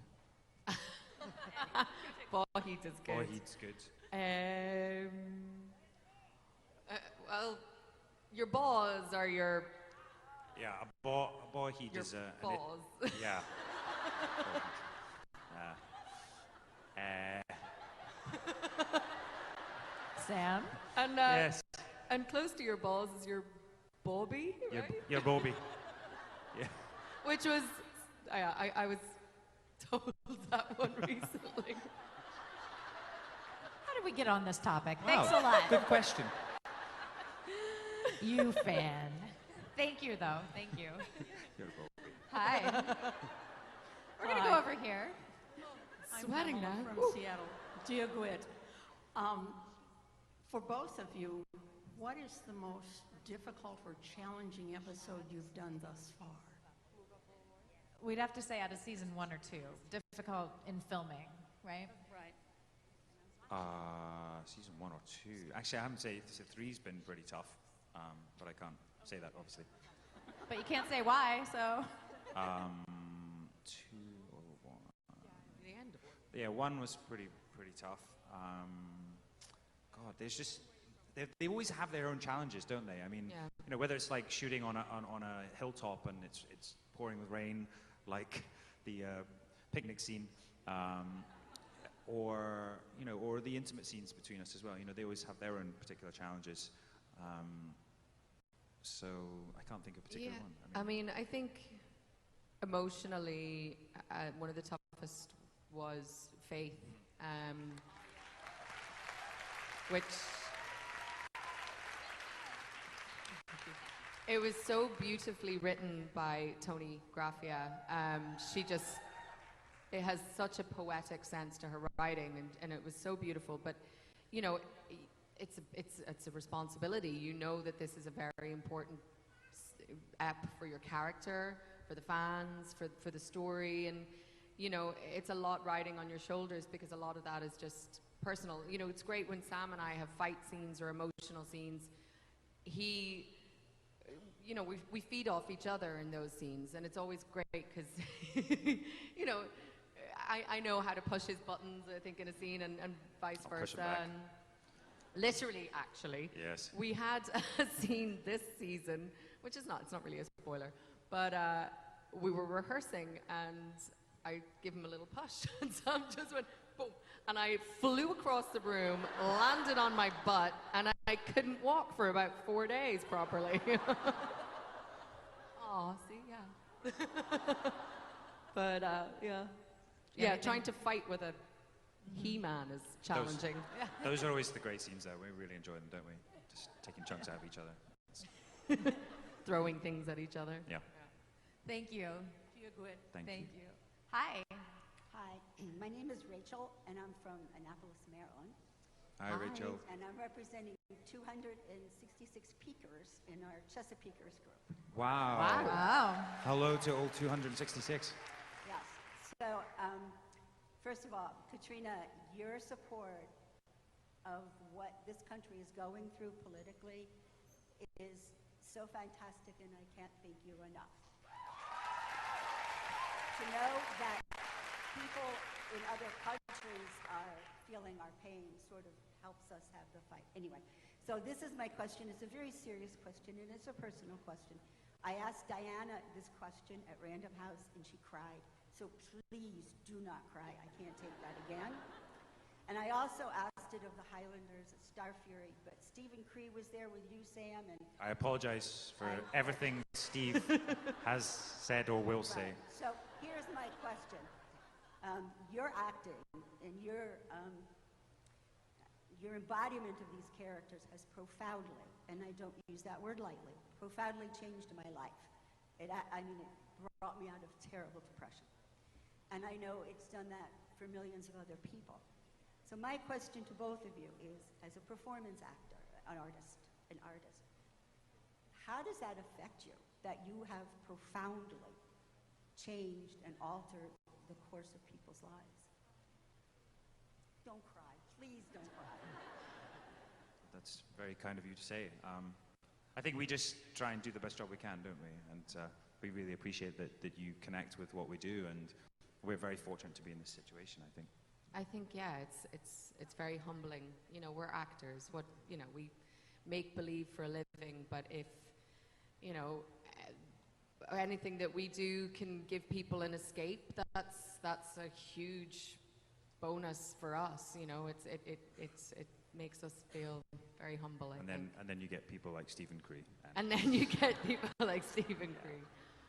Boheed is good. Boheed's good. Well, your balls are your Yeah, a boheed Your is a... balls. Yeah. Sam? And Yes. and close to your balls is your bobby, right? Your Bobby. Yeah. Which was, I was told that one recently. How did we get on this topic? Wow, Thanks a lot. Good question. You fan. Thank you, though. Thank you. Your Bobby. Hi. We're going to go Hi. over here. I'm Sweating Pamela now. from Woo. Seattle. Dear Gwyd, for both of you, what is the most difficult or challenging episode you've done thus far? We'd have to say out of season 1 or 2. Difficult in filming, right? Right. Season 1 or 2. Actually, I haven't said three's been pretty tough, but I can't say that obviously. But you can't say why, so. 2 or 1. The end of it. Yeah, 1 was pretty tough. God, there's just they always have their own challenges, don't they? I mean, Yeah. you know, whether it's like shooting on a hilltop and it's pouring with rain, like the picnic scene, or you know, or the intimate scenes between us as well. You know, they always have their own particular challenges. So I can't think of a particular one. I mean, I think emotionally, one of the toughest was Faith, which it was so beautifully written by Tony Graffia. She just it has such a poetic sense to her writing, and it was so beautiful. But, you know, it's a responsibility. You know that this is a very important ep for your character, for the fans, for the story, and you know, it's a lot riding on your shoulders because a lot of that is just personal. You know, it's great when Sam and I have fight scenes or emotional scenes. You know, we feed off each other in those scenes, and it's always great because, you know, I know how to push his buttons, I think, in a scene, and vice versa. And literally, actually, yes, we had a scene this season, which is it's not really a spoiler, but we were rehearsing, and I give him a little push, and Sam just went boom, and I flew across the room, landed on my butt, and I couldn't walk for about 4 days properly. Oh, see, yeah. But yeah, trying to fight with a he-man is challenging. Those are always the great scenes, though. We really enjoy them, don't we? Just taking chunks out of each other. Throwing things at each other. Yeah. Thank you. You're good. Thank you. Hi. Hi, my name is Rachel, and I'm from Annapolis, Maryland. Hi, Rachel. And I'm representing 266 peakers in our Chesapeakers group. Wow. Wow. Hello to all 266. Yes. So, first of all, Katrina, your support of what this country is going through politically is so fantastic, and I can't thank you enough. To know that people in other countries are feeling our pain sort of helps us have the fight. Anyway, so this is my question. It's a very serious question, and it's a personal question. I asked Diana this question at Random House, and she cried. So please do not cry. I can't take that again. And I also asked it of the Highlanders at Star Fury, but Stephen Cree was there with you, Sam, and I apologize for everything Steve has said or will say. So here's my question. Your acting and your embodiment of these characters has profoundly, and I don't use that word lightly, profoundly changed my life. It brought me out of terrible depression. And I know it's done that for millions of other people. So my question to both of you is, as a performance actor, an artist, how does that affect you, that you have profoundly changed and altered the course of people's lives? Don't cry. Please don't cry. That's very kind of you to say. I think we just try and do the best job we can, don't we? And we really appreciate that you connect with what we do, and we're very fortunate to be in this situation, I think. I think, yeah, it's very humbling. You know, we're actors. We make believe for a living, but if, you know, anything that we do can give people an escape, that's a huge bonus for us. You know, it makes us feel very humble. I think. And then you get people like Stephen Cree. And then you get people like Stephen Cree.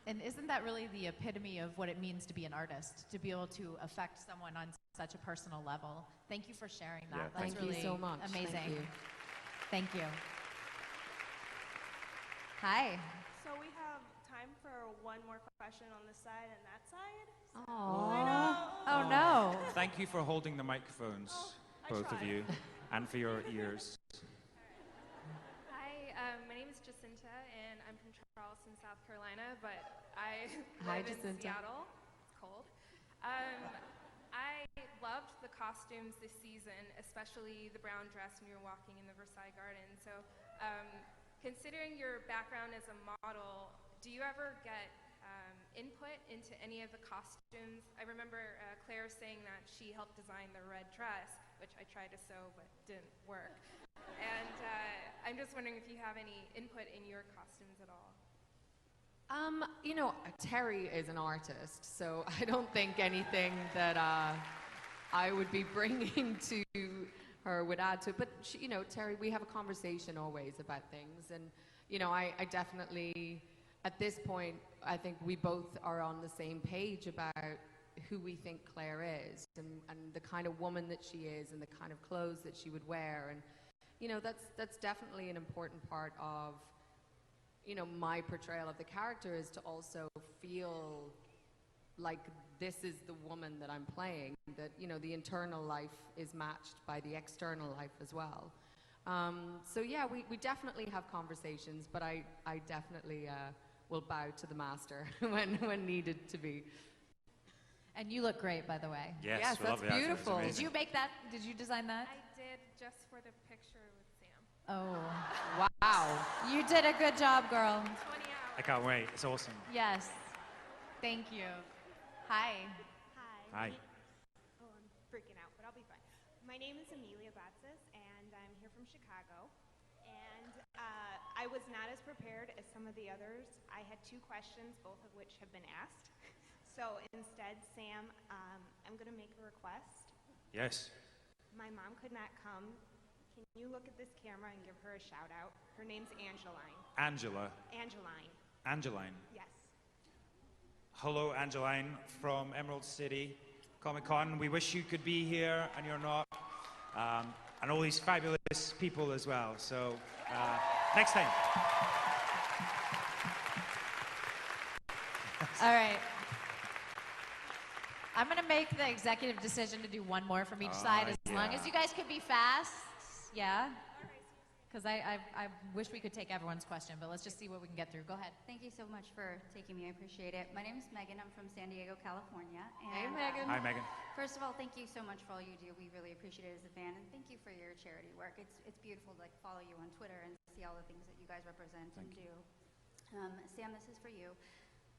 And isn't that really the epitome of what it means to be an artist, to be able to affect someone on such a personal level? Thank you for sharing that. Yeah, That's thank really you so much. amazing. Thank you. Thank you. Hi. So we have time for one more question on this side and that side. Oh no. Thank you for holding the microphones, both of you, and for your ears. Hi, my name is Jacinta, and I'm from Charleston, South Carolina, but I Hi, live in Jacinta. Seattle. It's cold. I loved the costumes this season, especially the brown dress when you were walking in the Versailles Garden. So, considering your background as a model, do you ever get input into any of the costumes? I remember Claire saying that she helped design the red dress, which I tried to sew but didn't work. And I'm just wondering if you have any input in your costumes at all. You know, Terry is an artist, so I don't think anything that I would be bringing to her would add to it. But, you know, Terry, we have a conversation always about things. And, you know, I definitely, at this point, I think we both are on the same page about who we think Claire is and the kind of woman that she is and the kind of clothes that she would wear. And, you know, that's definitely an important part of, you know, my portrayal of the character, is to also feel like this is the woman that I'm playing, that, you know, the internal life is matched by the external life as well. So yeah, we definitely have conversations, but I definitely will bow to the master when needed to be. And you look great, by the way. Yes, that's beautiful. Did you make that? Did you design that? I did just for the picture with Sam. Oh. Wow. You did a good job, girl. 20 hours. I can't wait. It's awesome. Yes. Thank you. Hi. Hi. Oh, I'm freaking out, but I'll be fine. My name is Amelia Batsis, and I'm here from Chicago. And I was not as prepared as some of the others. I had 2 questions, both of which have been asked. So instead, Sam, I'm going to make a request. Yes. My mom could not come. Can you look at this camera and give her a shout out? Her name's Angeline. Angela. Angeline. Angeline. Yes. Hello, Angeline from Emerald City Comic Con. We wish you could be here, and you're not. And all these fabulous people as well. So next time. All right. I'm going to make the executive decision to do one more from each side, as long as you guys can be fast. Yeah? Because I wish we could take everyone's question, but let's just see what we can get through. Go ahead. Thank you so much for taking me. I appreciate it. My name is Megan. I'm from San Diego, California. Hey, Megan. Hi, Megan. First of all, thank you so much for all you do. We really appreciate it as a fan, and thank you for your charity work. It's beautiful to follow you on Twitter and see all the things that you guys represent and do. Sam, this is for you.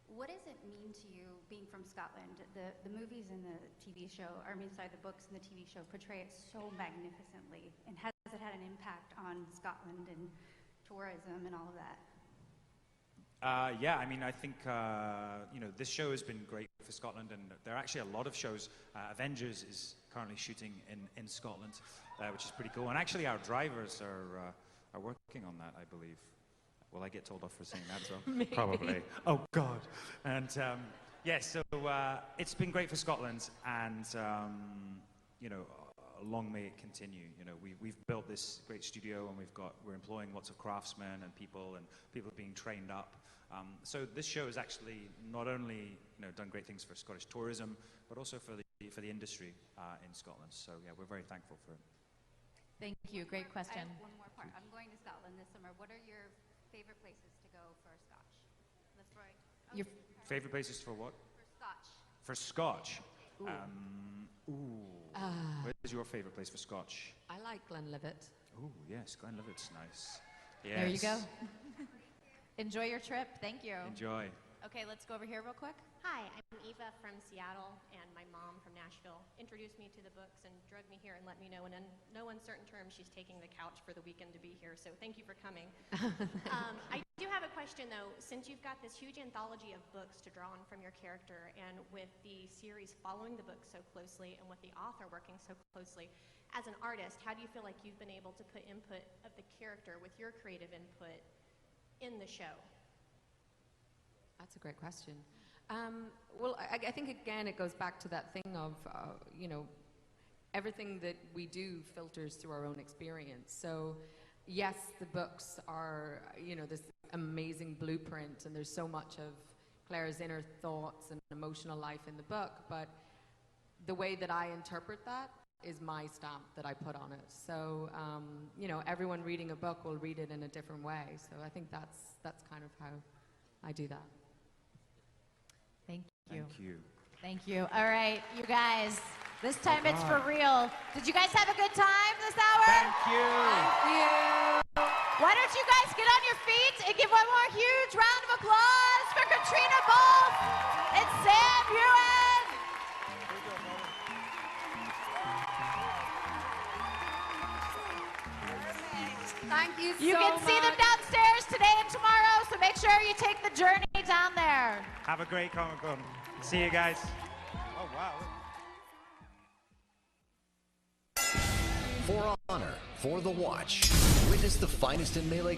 What does it mean to you being from Scotland? The movies and the TV show, the books and the TV show portray it so magnificently. And has it had an impact on Scotland and tourism and all of that? Yeah, I mean, I think, you know, this show has been great for Scotland, and there are actually a lot of shows. Avengers is currently shooting in Scotland, which is pretty cool. And actually, our drivers are working on that, I believe. Will I get told off for saying that as well? Maybe. Probably. Oh, God. And, yeah, so it's been great for Scotland, and, you know, long may it continue. You know, we've built this great studio, and we're employing lots of craftsmen and people being trained up. So this show has actually not only, you know, done great things for Scottish tourism, but also for the industry in Scotland. So yeah, we're very thankful for it. Thank you. Great question. I have one more part. I'm going to Scotland this summer. What are your favorite places to go for Scotch? That's right. Your favorite places for what? For Scotch. For Scotch. Ooh. Where's your favorite place for Scotch? I like Glenlivet. Oh yes, Glenlivet's nice. Yes. There you go. Enjoy your trip. Thank you. Enjoy. Okay, let's go over here real quick. Hi, I'm Eva from Seattle, and my mom from Nashville introduced me to the books and drug me here and let me know in no uncertain terms she's taking the couch for the weekend to be here, so thank you for coming. I do have a question, though. Since you've got this huge anthology of books to draw on from your character, and with the series following the book so closely and with the author working so closely, as an artist, how do you feel like you've been able to put input of the character with your creative input in the show? That's a great question. Well, I think, again, it goes back to that thing of, you know, everything that we do filters through our own experience. So, yes, the books are, you know, this amazing blueprint, and there's so much of Claire's inner thoughts and emotional life in the book, but the way that I interpret that is my stamp that I put on it. So, you know, everyone reading a book will read it in a different way. So I think that's kind of how I do that. Thank you. Thank you. Thank you. All right, you guys. This time it's for real. Did you guys have a good time this hour? Thank you. Thank you. Why don't you guys get on your feet and give one more huge round of applause for Katrina Bolf and Sam Ewan. Thank you so much. You can see them downstairs today and tomorrow, so make sure you take the journey down there. Have a great Comic-Con. See you guys. Oh, wow. For honor, for the watch. Witness the finest in melee